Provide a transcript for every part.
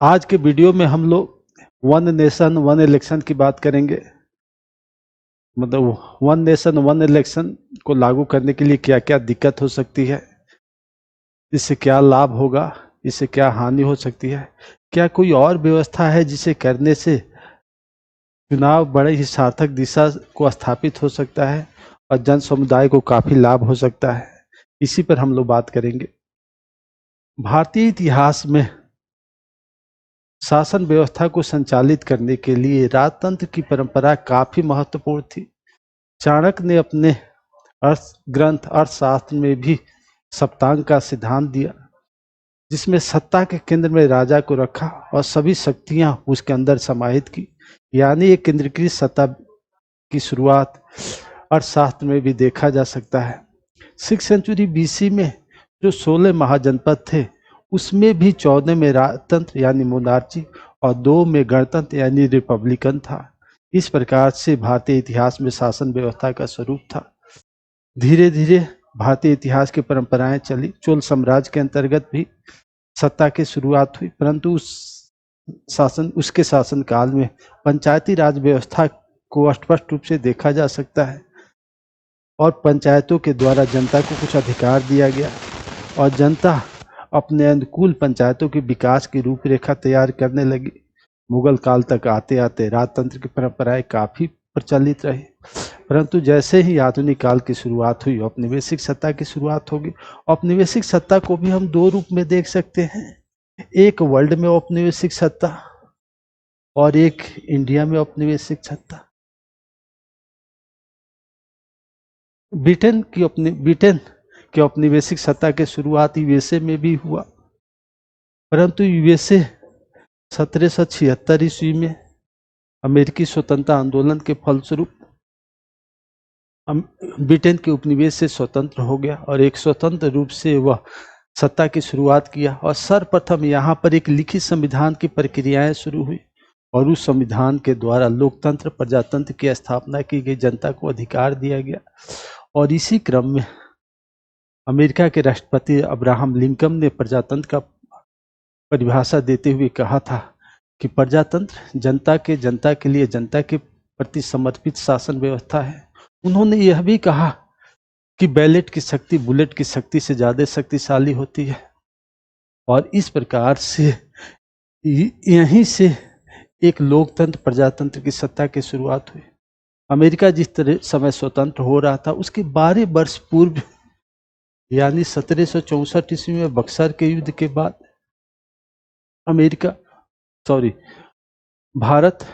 आज के वीडियो में हम लोग वन नेशन वन इलेक्शन की बात करेंगे। मतलब वन नेशन वन इलेक्शन को लागू करने के लिए क्या क्या दिक्कत हो सकती है, इससे क्या लाभ होगा, इससे क्या हानि हो सकती है, क्या कोई और व्यवस्था है जिसे करने से चुनाव बड़े ही सार्थक दिशा को स्थापित हो सकता है और जन समुदाय को काफी लाभ हो सकता है। इसी पर हम लोग बात करेंगे। भारतीय इतिहास में शासन व्यवस्था को संचालित करने के लिए राजतंत्र की परंपरा काफी महत्वपूर्ण थी। चाणक्य ने अपने अर्थशास्त्र में भी सप्तांग का सिद्धांत दिया, जिसमें सत्ता के केंद्र में राजा को रखा और सभी शक्तियां उसके अंदर समाहित की। यानी एक केंद्रीकृत सत्ता की शुरुआत अर्थशास्त्र में भी देखा जा सकता है। 6th सेंचुरी बीसी में जो 16 महाजनपद थे, उसमें भी 14 में राजतंत्र यानी मोनार्ची और 2 में गणतंत्र यानी रिपब्लिकन था। इस प्रकार से भारतीय इतिहास में शासन व्यवस्था का स्वरूप था। धीरे धीरे भारतीय इतिहास की परंपराएं चली। चोल साम्राज्य के अंतर्गत भी सत्ता की शुरुआत हुई, परंतु उसके शासन काल में पंचायती राज व्यवस्था को स्पष्ट रूप से देखा जा सकता है और पंचायतों के द्वारा जनता को कुछ अधिकार दिया गया और जनता अपने अनुकूल पंचायतों के विकास की रूपरेखा तैयार करने लगी। मुगल काल तक आते आते राजतंत्र की परंपराएं काफी प्रचलित रही, परंतु जैसे ही आधुनिक काल की शुरुआत हुई, औपनिवेशिक सत्ता की शुरुआत होगी। औपनिवेशिक सत्ता को भी हम 2 रूप में देख सकते हैं, एक वर्ल्ड में औपनिवेशिक सत्ता और एक इंडिया में औपनिवेशिक सत्ता। ब्रिटेन की औपनिवेशिक सत्ता की शुरुआत यूएसए में भी हुआ, परंतु यूएसए 1776 ईस्वी में अमेरिकी स्वतंत्रता आंदोलन के फलस्वरूप ब्रिटेन के उपनिवेश से स्वतंत्र हो गया और एक स्वतंत्र रूप से वह सत्ता की शुरुआत किया। और सर्वप्रथम यहाँ पर एक लिखित संविधान की प्रक्रियाएं शुरू हुई और उस संविधान के द्वारा लोकतंत्र प्रजातंत्र की स्थापना की गई, जनता को अधिकार दिया गया। और इसी क्रम में अमेरिका के राष्ट्रपति अब्राहम लिंकन ने प्रजातंत्र का परिभाषा देते हुए कहा था कि प्रजातंत्र जनता के लिए जनता के प्रति समर्पित शासन व्यवस्था है। उन्होंने यह भी कहा कि बैलेट की शक्ति बुलेट की शक्ति से ज्यादा शक्तिशाली होती है और इस प्रकार से यहीं से एक लोकतंत्र प्रजातंत्र की सत्ता की शुरुआत हुई। अमेरिका जिस तरह समय स्वतंत्र हो रहा था, उसके 12 वर्ष पूर्व यानी 1764 ईस्वी में बक्सर के युद्ध के बाद भारत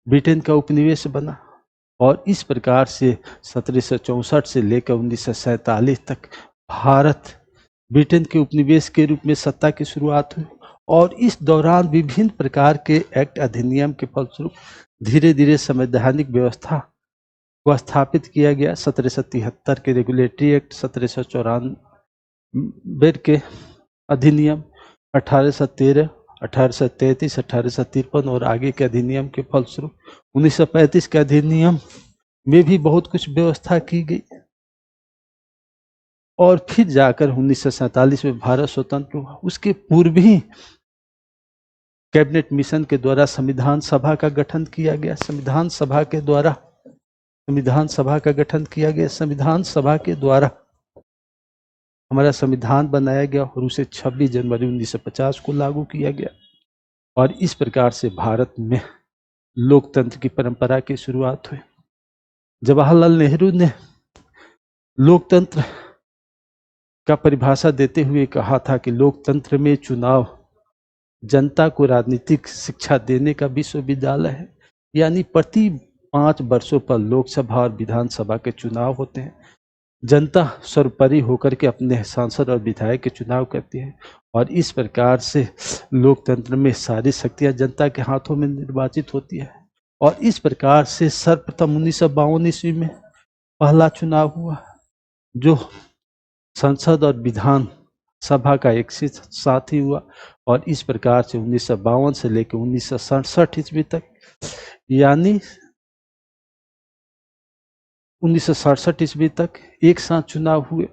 ब्रिटेन का उपनिवेश बना और इस प्रकार से 1764 से लेकर 1947 तक भारत ब्रिटेन के उपनिवेश के रूप में सत्ता की शुरुआत हुई। और इस दौरान विभिन्न प्रकार के एक्ट अधिनियम के फलस्वरूप धीरे धीरे संवैधानिक व्यवस्था को स्थापित किया गया। 1773 के रेगुलेटरी एक्ट, 1794 के अधिनियम, 1813, 1833, 1853 और आगे के अधिनियम के फलस्वरूप 1935 के अधिनियम में भी बहुत कुछ व्यवस्था की गई और फिर जाकर 1947 में भारत स्वतंत्र हुआ। उसके पूर्व ही कैबिनेट मिशन के द्वारा संविधान सभा का गठन किया गया। संविधान सभा के द्वारा हमारा संविधान बनाया गया और उसे 26 जनवरी 1950 को लागू किया गया और इस प्रकार से भारत में लोकतंत्र की परंपरा की शुरुआत हुई। जवाहरलाल नेहरू ने लोकतंत्र का परिभाषा देते हुए कहा था कि लोकतंत्र में चुनाव जनता को राजनीतिक शिक्षा देने का विश्वविद्यालय है। यानी प्रति 5 वर्षों पर लोकसभा और विधानसभा के चुनाव होते हैं। जनता सर्वोपरि होकर के अपने सांसद और विधायक के चुनाव करती है और इस प्रकार से लोकतंत्र में सारी शक्तियां जनता के हाथों में निर्वाचित होती है। और इस प्रकार से सर्वप्रथम 1952 ईस्वी में पहला चुनाव हुआ, जो संसद और विधान सभा का एक साथ ही हुआ और इस प्रकार से 1952 से लेकर 1967 ईस्वी तक, यानी 1967 ईस्वी तक एक साथ चुनाव हुए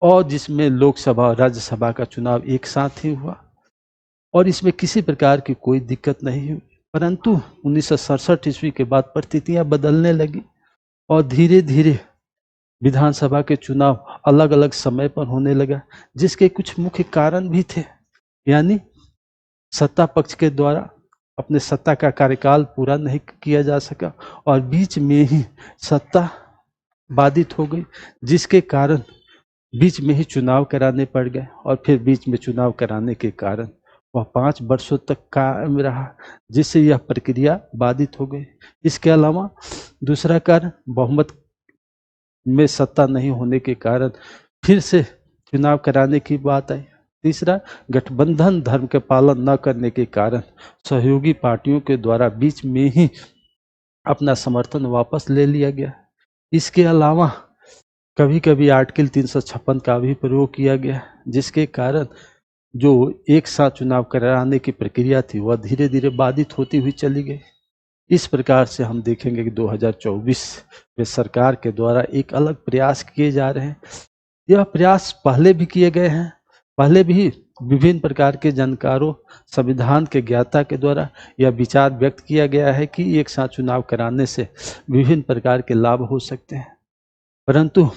और जिसमें लोकसभा और राज्यसभा का चुनाव एक साथ ही हुआ। और इसमें किसी प्रकार की कोई दिक्कत नहीं हुई। परंतु 1967 ईस्वी के बाद परिस्थितियां बदलने लगी और धीरे धीरे विधानसभा के चुनाव अलग अलग समय पर होने लगा, जिसके कुछ मुख्य कारण भी थे। यानी सत्ता पक्ष के द्वारा अपने सत्ता का कार्यकाल पूरा नहीं किया जा सका और बीच में ही सत्ता बाधित हो गई, जिसके कारण बीच में ही चुनाव कराने पड़ गए और फिर बीच में चुनाव कराने के कारण वह 5 वर्षों तक कायम रहा, जिससे यह प्रक्रिया बाधित हो गई। इसके अलावा दूसरा कारण बहुमत में सत्ता नहीं होने के कारण फिर से चुनाव कराने की बात आई। तीसरा, गठबंधन धर्म के पालन न करने के कारण सहयोगी पार्टियों के द्वारा बीच में ही अपना समर्थन वापस ले लिया गया। इसके अलावा कभी कभी आर्टिकल 356 का भी प्रयोग किया गया, जिसके कारण जो एक साथ चुनाव कराने की प्रक्रिया थी वह धीरे धीरे बाधित होती हुई चली गई। इस प्रकार से हम देखेंगे कि 2024 में सरकार के द्वारा एक अलग प्रयास किए जा रहे हैं। यह प्रयास पहले भी किए गए हैं, पहले भी विभिन्न प्रकार के जानकारों, संविधान के ज्ञाता के द्वारा यह विचार व्यक्त किया गया है कि एक साथ चुनाव कराने से विभिन्न प्रकार के लाभ हो सकते हैं। परंतु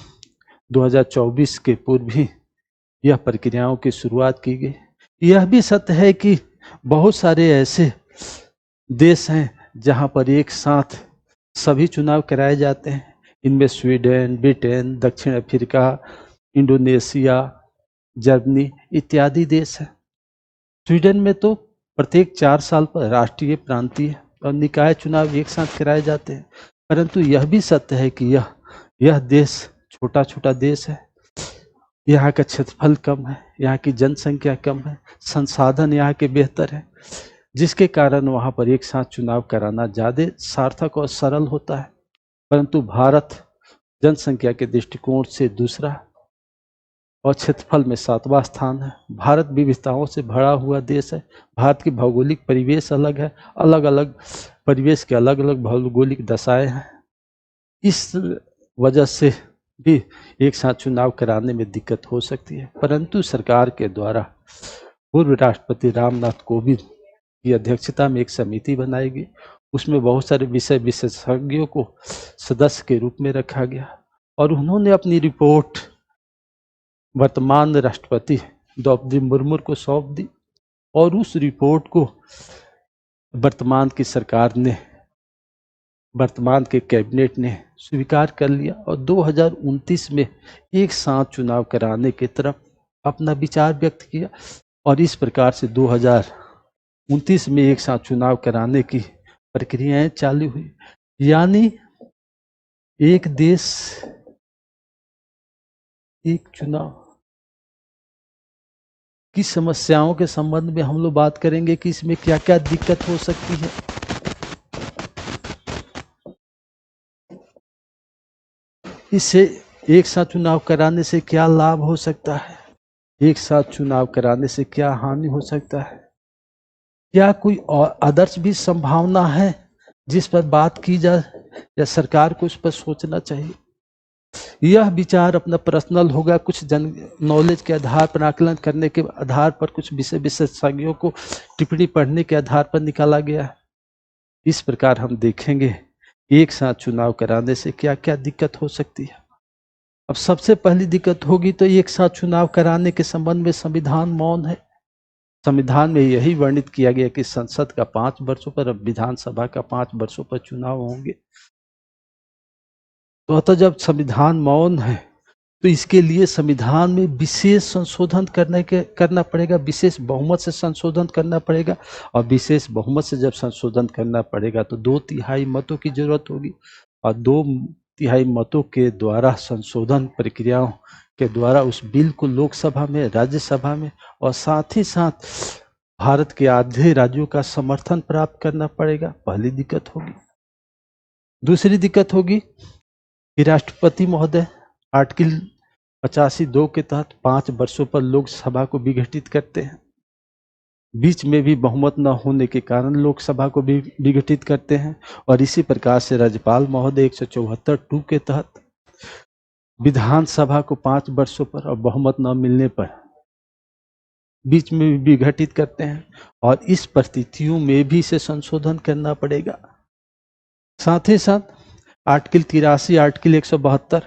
2024 के पूर्व ही यह प्रक्रियाओं की शुरुआत की गई। यह भी सत्य है कि बहुत सारे ऐसे देश हैं जहां पर एक साथ सभी चुनाव कराए जाते हैं। इनमें स्वीडन, ब्रिटेन, दक्षिण अफ्रीका, इंडोनेशिया, जर्मनी इत्यादि देश हैं। स्वीडन में तो प्रत्येक 4 साल पर राष्ट्रीय, प्रांतीय और निकाय चुनाव एक साथ कराए जाते हैं। परंतु यह भी सत्य है कि यह देश छोटा छोटा देश है, यहाँ का क्षेत्रफल कम है, यहाँ की जनसंख्या कम है, संसाधन यहाँ के बेहतर है, जिसके कारण वहाँ पर एक साथ चुनाव कराना ज़्यादा सार्थक और सरल होता है। परंतु भारत जनसंख्या के दृष्टिकोण से दूसरा और क्षेत्रफल में 7वां स्थान है। भारत विविधताओं से भरा हुआ देश है। भारत की भौगोलिक परिवेश अलग है, अलग अलग परिवेश के अलग अलग भौगोलिक दशाएं हैं। इस वजह से भी एक साथ चुनाव कराने में दिक्कत हो सकती है। परंतु सरकार के द्वारा पूर्व राष्ट्रपति रामनाथ कोविंद की अध्यक्षता में एक समिति बनाई गई। उसमें बहुत सारे विषय विशेषज्ञों को सदस्य के रूप में रखा गया और उन्होंने अपनी रिपोर्ट वर्तमान राष्ट्रपति द्रौपदी मुर्मू को सौंप दी और उस रिपोर्ट को वर्तमान की सरकार ने, वर्तमान के कैबिनेट ने स्वीकार कर लिया और 2029 में एक साथ चुनाव कराने की तरफ अपना विचार व्यक्त किया और इस प्रकार से 2029 में एक साथ चुनाव कराने की प्रक्रियाएं चालू हुई। यानी एक देश एक चुनाव की समस्याओं के संबंध में हम लोग बात करेंगे कि इसमें क्या क्या दिक्कत हो सकती है। इससे एक साथ चुनाव कराने से क्या लाभ हो सकता है, एक साथ चुनाव कराने से क्या हानि हो सकता है, क्या कोई और आदर्श भी संभावना है जिस पर बात की जाए या सरकार को उस पर सोचना चाहिए। यह विचार अपना पर्सनल होगा, कुछ जन नॉलेज के आधार पर, आकलन करने के आधार पर, कुछ विषय विशेषज्ञों को टिप्पणी पढ़ने के आधार पर निकाला गया है। इस प्रकार हम देखेंगे एक साथ चुनाव कराने से क्या क्या दिक्कत हो सकती है। अब सबसे पहली दिक्कत होगी तो एक साथ चुनाव कराने के संबंध में संविधान मौन है। संविधान में यही वर्णित किया गया कि संसद का 5 वर्षों पर, अब विधानसभा का 5 वर्षों पर चुनाव होंगे। तो अतः जब संविधान मौन है तो इसके लिए संविधान में विशेष संशोधन करना पड़ेगा, विशेष बहुमत से संशोधन करना पड़ेगा और विशेष बहुमत से जब संशोधन करना पड़ेगा तो 2/3 मतों की जरूरत होगी और 2/3 मतों के द्वारा संशोधन प्रक्रियाओं के द्वारा उस बिल को लोकसभा में, राज्यसभा में और साथ ही साथ भारत के आधे राज्यों का समर्थन प्राप्त करना पड़ेगा। पहली दिक्कत होगी। दूसरी दिक्कत होगी कि राष्ट्रपति महोदय आर्टिकल 85(2) के तहत 5 वर्षों पर लोकसभा को विघटित करते हैं। बीच में भी बहुमत न होने के कारण लोकसभा को भी विघटित करते हैं और इसी प्रकार से राज्यपाल महोदय 174(2) के तहत विधानसभा को 5 वर्षों पर और बहुमत न मिलने पर बीच में भी विघटित करते हैं, और इस परिस्थितियों में भी इसे संशोधन करना पड़ेगा। साथ ही साथ आर्टिकल 83, आर्टिकल 172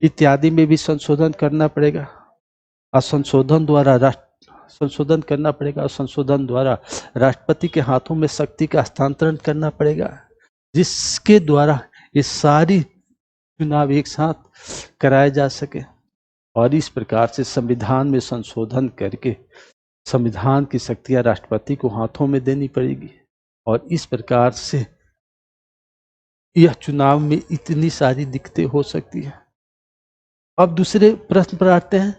इत्यादि में भी संशोधन करना पड़ेगा, और संशोधन द्वारा राष्ट्रपति के हाथों में शक्ति का हस्तांतरण करना पड़ेगा, जिसके द्वारा ये सारी चुनाव एक साथ कराए जा सके। और इस प्रकार से संविधान में संशोधन करके संविधान की शक्तियां राष्ट्रपति को हाथों में देनी पड़ेगी, और इस प्रकार से यह चुनाव में इतनी सारी दिक्कतें हो सकती है। अब दूसरे प्रश्न पर आते हैं,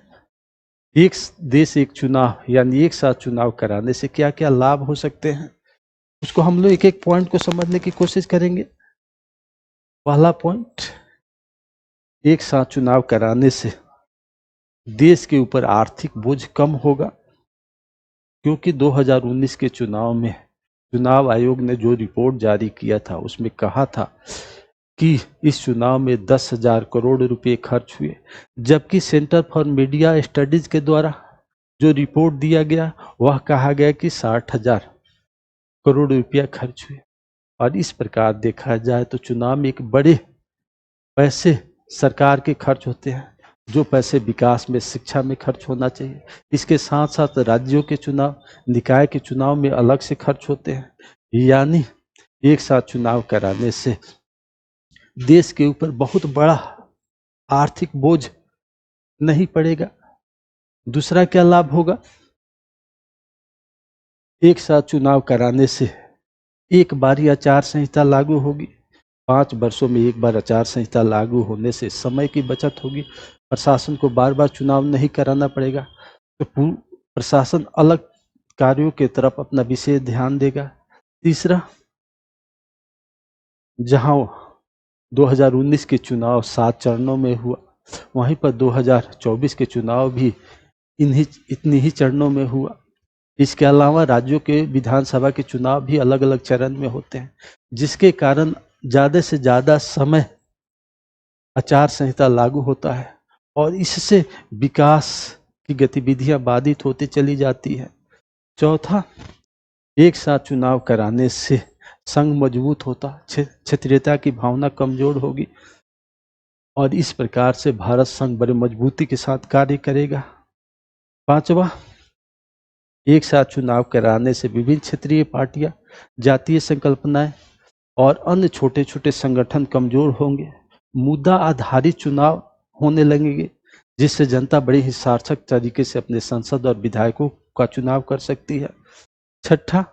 एक देश एक चुनाव यानी एक साथ चुनाव कराने से क्या क्या लाभ हो सकते हैं, उसको हम लोग एक एक पॉइंट को समझने की कोशिश करेंगे। पहला पॉइंट, एक साथ चुनाव कराने से देश के ऊपर आर्थिक बोझ कम होगा, क्योंकि 2019 के चुनाव में चुनाव आयोग ने जो रिपोर्ट जारी किया था उसमें कहा था कि इस चुनाव में 10,000 करोड़ रुपए खर्च हुए, जबकि सेंटर फॉर मीडिया स्टडीज के द्वारा जो रिपोर्ट दिया गया वह कहा गया कि 60,000 करोड़ रुपया खर्च हुए। और इस प्रकार देखा जाए तो चुनाव में एक बड़े पैसे सरकार के खर्च होते हैं, जो पैसे विकास में, शिक्षा में खर्च होना चाहिए। इसके साथ साथ राज्यों के चुनाव, निकाय के चुनाव में अलग से खर्च होते हैं। यानी एक साथ चुनाव कराने से देश के ऊपर बहुत बड़ा आर्थिक बोझ नहीं पड़ेगा। दूसरा क्या लाभ होगा, एक साथ चुनाव कराने से एक बार आचार संहिता लागू होगी। 5 वर्षों में एक बार आचार संहिता लागू होने से समय की बचत होगी, प्रशासन को बार बार चुनाव नहीं कराना पड़ेगा, तो प्रशासन अलग कार्यों के तरफ अपना विशेष ध्यान देगा। तीसरा, जहां 2019 के चुनाव 7 चरणों में हुआ, वहीं पर 2024 के चुनाव भी इतनी ही चरणों में हुआ। इसके अलावा राज्यों के विधानसभा के चुनाव भी अलग अलग चरण में होते हैं, जिसके कारण ज़्यादा से ज़्यादा समय आचार संहिता लागू होता है, और इससे विकास की गतिविधियां बाधित होती चली जाती है। चौथा, एक साथ चुनाव कराने से संघ मजबूत होता, क्षेत्रीयता की भावना कमजोर होगी, और इस प्रकार से भारत संघ बड़े मजबूती के साथ कार्य करेगा। पांचवा, एक साथ चुनाव कराने से विभिन्न क्षेत्रीय पार्टियां, जातीय संकल्पनाएं और अन्य छोटे छोटे संगठन कमजोर होंगे। मुद्दा आधारित चुनाव होने लगेंगे, जिससे जनता बड़ी ही सार्थक तरीके से अपने सांसद और विधायकों का चुनाव कर सकती है। छठा,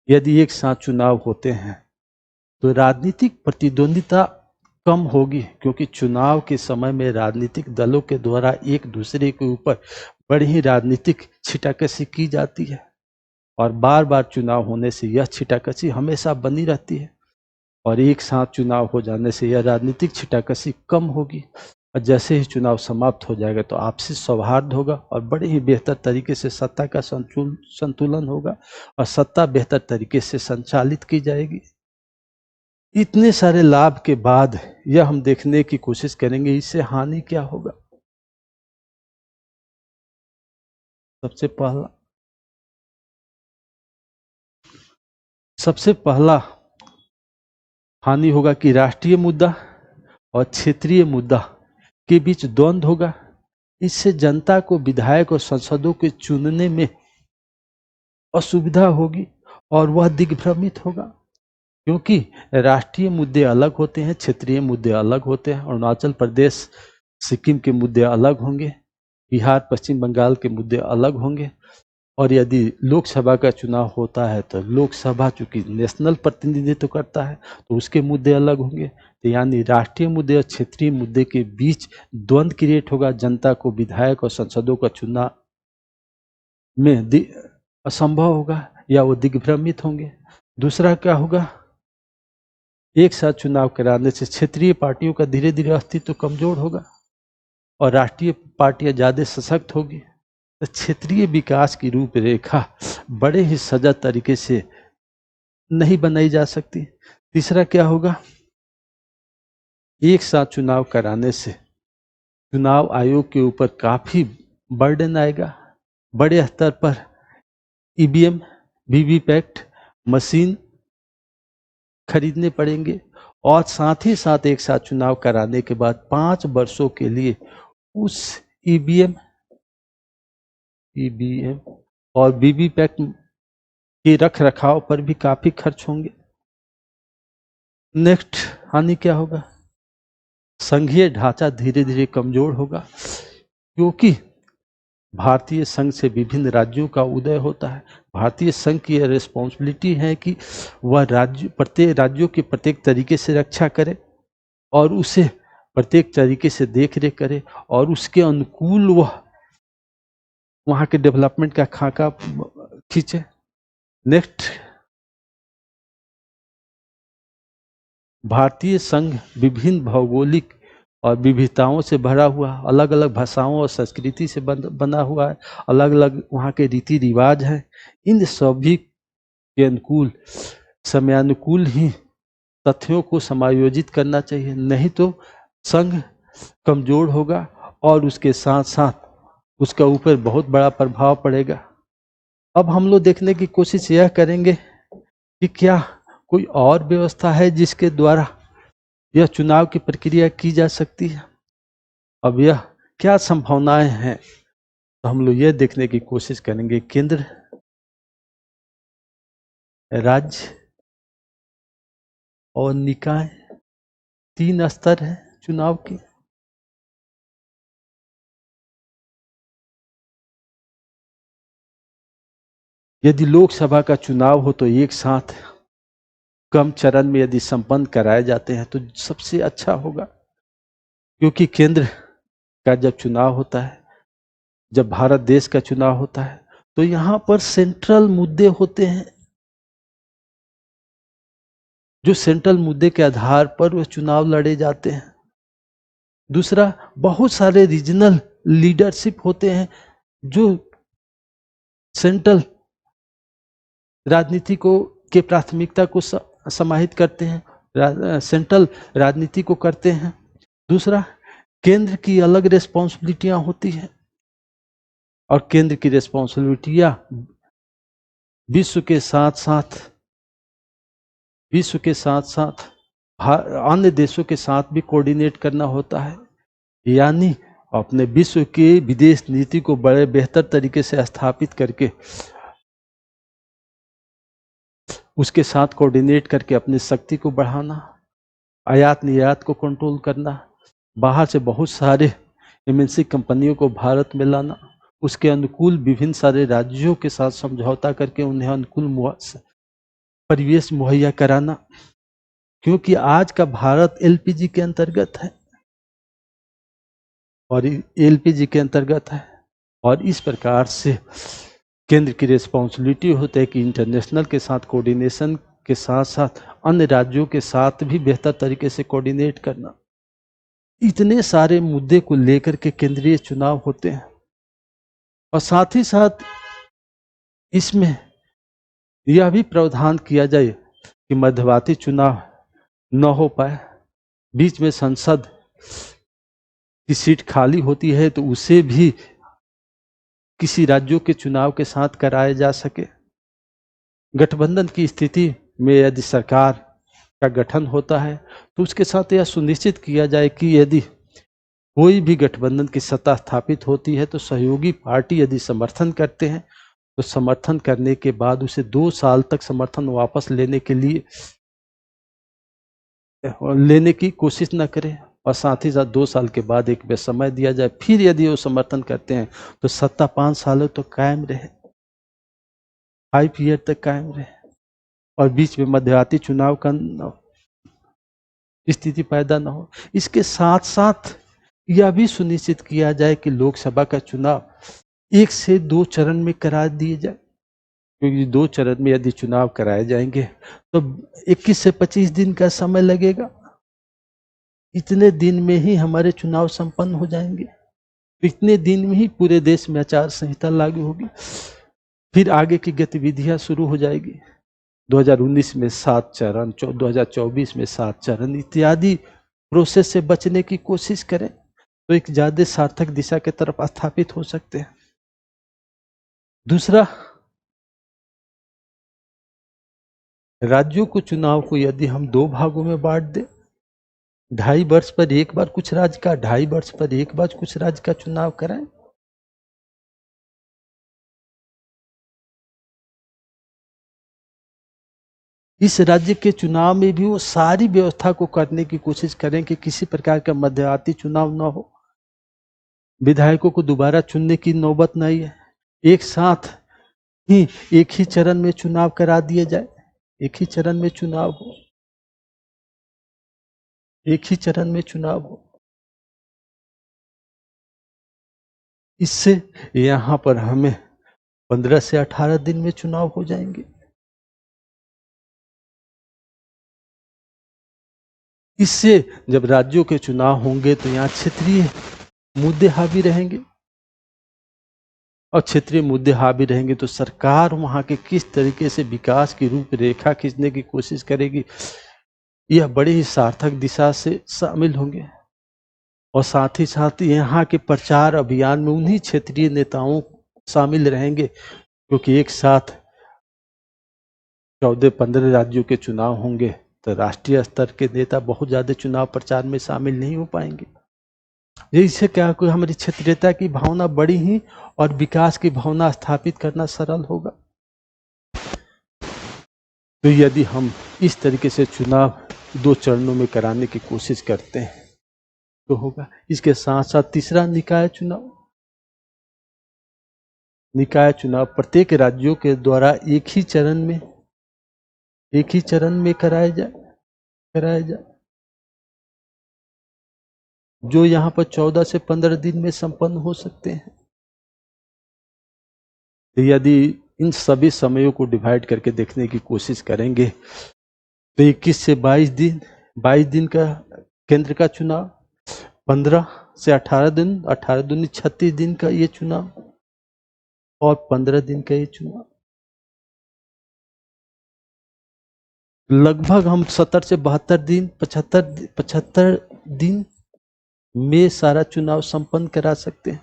यदि एक साथ चुनाव होते हैं तो राजनीतिक प्रतिद्वंदिता कम होगी, क्योंकि चुनाव के समय में राजनीतिक दलों के द्वारा एक दूसरे के ऊपर बड़ी ही राजनीतिक छिटाकशी की जाती है, और बार बार चुनाव होने से यह छिटाकशी हमेशा बनी रहती है। और एक साथ चुनाव हो जाने से यह राजनीतिक छिटाकशी कम होगी, और जैसे ही चुनाव समाप्त हो जाएगा तो आपसी सौहार्द होगा, और बड़े ही बेहतर तरीके से सत्ता का संतुलन होगा, और सत्ता बेहतर तरीके से संचालित की जाएगी। इतने सारे लाभ के बाद यह हम देखने की कोशिश करेंगे इससे हानि क्या होगा। सबसे पहला हानि होगा कि राष्ट्रीय मुद्दा और क्षेत्रीय मुद्दा के बीच द्वंद्व होगा। इससे जनता को विधायक और सांसदों के चुनने में असुविधा होगी, और वह दिग्भ्रमित होगा, क्योंकि राष्ट्रीय मुद्दे अलग होते हैं, क्षेत्रीय मुद्दे अलग होते हैं। अरुणाचल प्रदेश, सिक्किम के मुद्दे अलग होंगे, बिहार, पश्चिम बंगाल के मुद्दे अलग होंगे, और यदि लोकसभा का चुनाव होता है तो लोकसभा चूंकि नेशनल प्रतिनिधित्व करता है तो उसके मुद्दे अलग होंगे। तो यानी राष्ट्रीय मुद्दे और क्षेत्रीय मुद्दे के बीच द्वंद्व क्रिएट होगा, जनता को विधायक और सांसदों का चुनाव में असंभव होगा, या वो दिग्भ्रमित होंगे। दूसरा क्या होगा, एक साथ चुनाव कराने से क्षेत्रीय पार्टियों का धीरे धीरे अस्तित्व कमजोर होगा, और राष्ट्रीय पार्टियां ज्यादा सशक्त होगी। तो क्षेत्रीय विकास की रूपरेखा बड़े ही सजग तरीके से नहीं बनाई जा सकती। तीसरा क्या होगा, एक साथ चुनाव कराने से चुनाव आयोग के ऊपर काफी बर्डन आएगा, बड़े स्तर पर ईवीएम, वीवीपैट मशीन खरीदने पड़ेंगे और साथ ही साथ एक साथ चुनाव कराने के बाद 5 वर्षों के लिए उस ईवीएम और वीवीपैट के रख रखाव पर भी काफी खर्च होंगे। नेक्स्ट हानि क्या होगा? संघीय ढांचा धीरे धीरे कमजोर होगा, क्योंकि भारतीय संघ से विभिन्न राज्यों का उदय होता है। भारतीय संघ की यह रिस्पॉन्सिबिलिटी है कि वह प्रत्येक राज्यों की प्रत्येक तरीके से रक्षा करे और उसे प्रत्येक तरीके से देख रेख करे और उसके अनुकूल वह वहां के डेवलपमेंट का खाका खींचे। नेक्स्ट, भारतीय संघ विभिन्न भौगोलिक और विविधताओं से भरा हुआ, अलग अलग भाषाओं और संस्कृति से बना हुआ है, अलग अलग वहाँ के रीति रिवाज हैं। इन सभी के अनुकूल समयानुकूल ही तथ्यों को समायोजित करना चाहिए, नहीं तो संघ कमजोर होगा और उसके साथ साथ उसका ऊपर बहुत बड़ा प्रभाव पड़ेगा। अब हम लोग देखने की कोशिश यह करेंगे कि क्या कोई और व्यवस्था है जिसके द्वारा यह चुनाव की प्रक्रिया की जा सकती है। अब यह क्या संभावनाएं हैं, तो हम लोग यह देखने की कोशिश करेंगे। केंद्र, राज्य और निकाय, 3 स्तर है चुनाव के। यदि लोकसभा का चुनाव हो तो एक साथ कम चरण में यदि संपन्न कराए जाते हैं तो सबसे अच्छा होगा, क्योंकि केंद्र का जब चुनाव होता है, जब भारत देश का चुनाव होता है, तो यहां पर सेंट्रल मुद्दे होते हैं, जो सेंट्रल मुद्दे के आधार पर वह चुनाव लड़े जाते हैं। दूसरा, बहुत सारे रीजनल लीडरशिप होते हैं जो सेंट्रल राजनीति को के प्राथमिकता को समाहित करते हैं, सेंट्रल राजनीति को करते हैं। दूसरा, केंद्र की अलग रिस्पॉन्सिबिलिटियां होती हैं और केंद्र की रिस्पॉन्सिबिलिटियां विश्व के साथ साथ अन्य देशों के साथ भी कोऑर्डिनेट करना होता है, यानी अपने विश्व की विदेश नीति को बड़े बेहतर तरीके से स्थापित करके उसके साथ कोऑर्डिनेट करके अपनी शक्ति को बढ़ाना, आयात निर्यात को कंट्रोल करना, बाहर से बहुत सारे एमएनसी कंपनियों को भारत में लाना, उसके अनुकूल विभिन्न सारे राज्यों के साथ समझौता करके उन्हें अनुकूल परिवेश मुहैया कराना, क्योंकि आज का भारत एलपीजी के अंतर्गत है और इस प्रकार से केंद्र की रिस्पॉन्सिबिलिटी होती है कि इंटरनेशनल के साथ कोऑर्डिनेशन के साथ साथ अन्य राज्यों के साथ भी बेहतर तरीके से कोऑर्डिनेट करना। इतने सारे मुद्दे को लेकर के केंद्रीय चुनाव होते हैं और साथ ही साथ इसमें यह भी प्रावधान किया जाए कि मध्यवर्ती चुनाव न हो पाए, बीच में संसद की सीट खाली होती है तो उसे भी किसी राज्यों के चुनाव के साथ कराया जा सके। गठबंधन की स्थिति में यदि सरकार का गठन होता है तो उसके साथ यह सुनिश्चित किया जाए कि यदि कोई भी गठबंधन की सत्ता स्थापित होती है तो सहयोगी पार्टी यदि समर्थन करते हैं तो समर्थन करने के बाद उसे 2 साल तक समर्थन वापस लेने की कोशिश न करें और साथ ही साथ 2 साल के बाद एक समय दिया जाए, फिर यदि वो समर्थन करते हैं तो सत्ता 5 सालों तक कायम रहे, 5 ईयर तक कायम रहे और बीच में मध्यवर्ती चुनाव का स्थिति पैदा न हो। इसके साथ साथ यह भी सुनिश्चित किया जाए कि लोकसभा का चुनाव 1 से 2 चरण में करा दिए जाए, क्योंकि 2 चरण में यदि चुनाव कराए जाएंगे तो 21 से 25 दिन का समय लगेगा। इतने दिन में ही हमारे चुनाव संपन्न हो जाएंगे, इतने दिन में ही पूरे देश में आचार संहिता लागू होगी, फिर आगे की गतिविधियां शुरू हो जाएगी। 2019 में 7 चरण, 2024 में 7 चरण इत्यादि प्रोसेस से बचने की कोशिश करें तो एक ज्यादा सार्थक दिशा की तरफ स्थापित हो सकते हैं। दूसरा, राज्यों को चुनाव को यदि हम 2 भागों में बांट दें, 2.5 वर्ष पर एक बार कुछ राज्य का, 2.5 वर्ष पर एक बार कुछ राज्य का चुनाव कराएं, इस राज्य के चुनाव में भी वो सारी व्यवस्था को करने की कोशिश करें कि किसी प्रकार का मध्यवर्ती चुनाव न हो, विधायकों को दोबारा चुनने की नौबत नहीं है, एक साथ ही एक ही चरण में चुनाव करा दिए जाए, एक ही चरण में चुनाव हो, एक ही चरण में चुनाव हो। इससे यहां पर हमें 15 से 18 दिन में चुनाव हो जाएंगे। इससे जब राज्यों के चुनाव होंगे तो यहाँ क्षेत्रीय मुद्दे हावी रहेंगे, और क्षेत्रीय मुद्दे हावी रहेंगे तो सरकार वहां के किस तरीके से विकास की रूपरेखा खींचने की कोशिश करेगी, यह बड़ी ही सार्थक दिशा से शामिल होंगे। और साथ ही साथ यहाँ के प्रचार अभियान में उन्हीं क्षेत्रीय नेताओं शामिल रहेंगे, क्योंकि एक साथ 14-15 राज्यों के चुनाव होंगे तो राष्ट्रीय स्तर के नेता बहुत ज्यादा चुनाव प्रचार में शामिल नहीं हो पाएंगे। इससे क्या कोई हमारी क्षेत्रीयता की भावना बढ़ी ही और विकास की भावना स्थापित करना सरल होगा। तो यदि हम इस तरीके से चुनाव 2 चरणों में कराने की कोशिश करते हैं तो होगा। इसके साथ साथ तीसरा, निकाय चुनाव। निकाय चुनाव प्रत्येक राज्यों के द्वारा एक ही चरण में कराया जाए, जो यहाँ पर 14 से 15 दिन में संपन्न हो सकते हैं। तो यदि इन सभी समयों को डिवाइड करके देखने की कोशिश करेंगे तो 21 से 22 दिन का केंद्र का चुनाव, 15 से 18 दिन, 18 दूनी 36 दिन का ये चुनाव, और 15 दिन का ये चुनाव। लगभग हम 70 से 72 दिन, 75 दिन में सारा चुनाव संपन्न करा सकते हैं।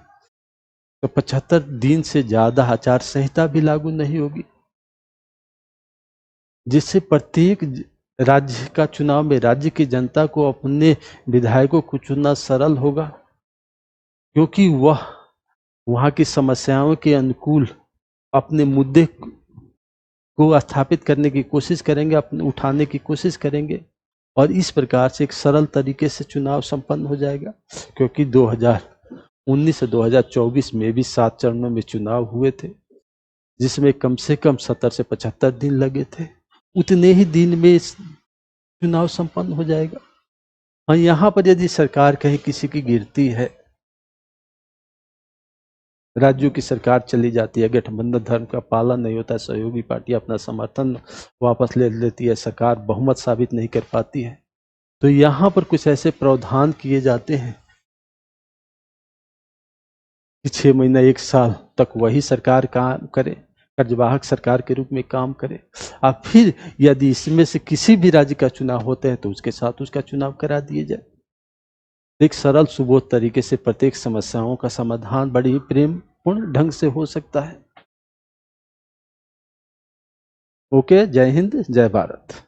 तो 75 दिन से ज्यादा आचार संहिता भी लागू नहीं होगी, जिससे प्रत्येक राज्य का चुनाव में राज्य की जनता को अपने विधायकों को चुनना सरल होगा, क्योंकि वह वहां की समस्याओं के अनुकूल अपने मुद्दे को स्थापित करने की कोशिश करेंगे, अपने उठाने की कोशिश करेंगे, और इस प्रकार से एक सरल तरीके से चुनाव संपन्न हो जाएगा। क्योंकि 2019 से 2024 में भी 7 चरणों में चुनाव हुए थे, जिसमें कम से कम 70 से 75 दिन लगे थे। उतने ही दिन में चुनाव संपन्न हो जाएगा। और यहाँ पर यदि सरकार कहीं किसी की गिरती है, राज्यों की सरकार चली जाती है, गठबंधन धर्म का पालन नहीं होता, सहयोगी पार्टी अपना समर्थन वापस ले लेती है, सरकार बहुमत साबित नहीं कर पाती है, तो यहाँ पर कुछ ऐसे प्रावधान किए जाते हैं कि 6 महीना 1 साल तक वही सरकार काम करे, कर्जवाहक सरकार के रूप में काम करे। अब फिर यदि इसमें से किसी भी राज्य का चुनाव होते हैं तो उसके साथ उसका चुनाव करा दिए जाए। एक सरल सुबोध तरीके से प्रत्येक समस्याओं का समाधान बड़ी प्रेमपूर्ण ढंग से हो सकता है। ओके, जय हिंद, जय भारत।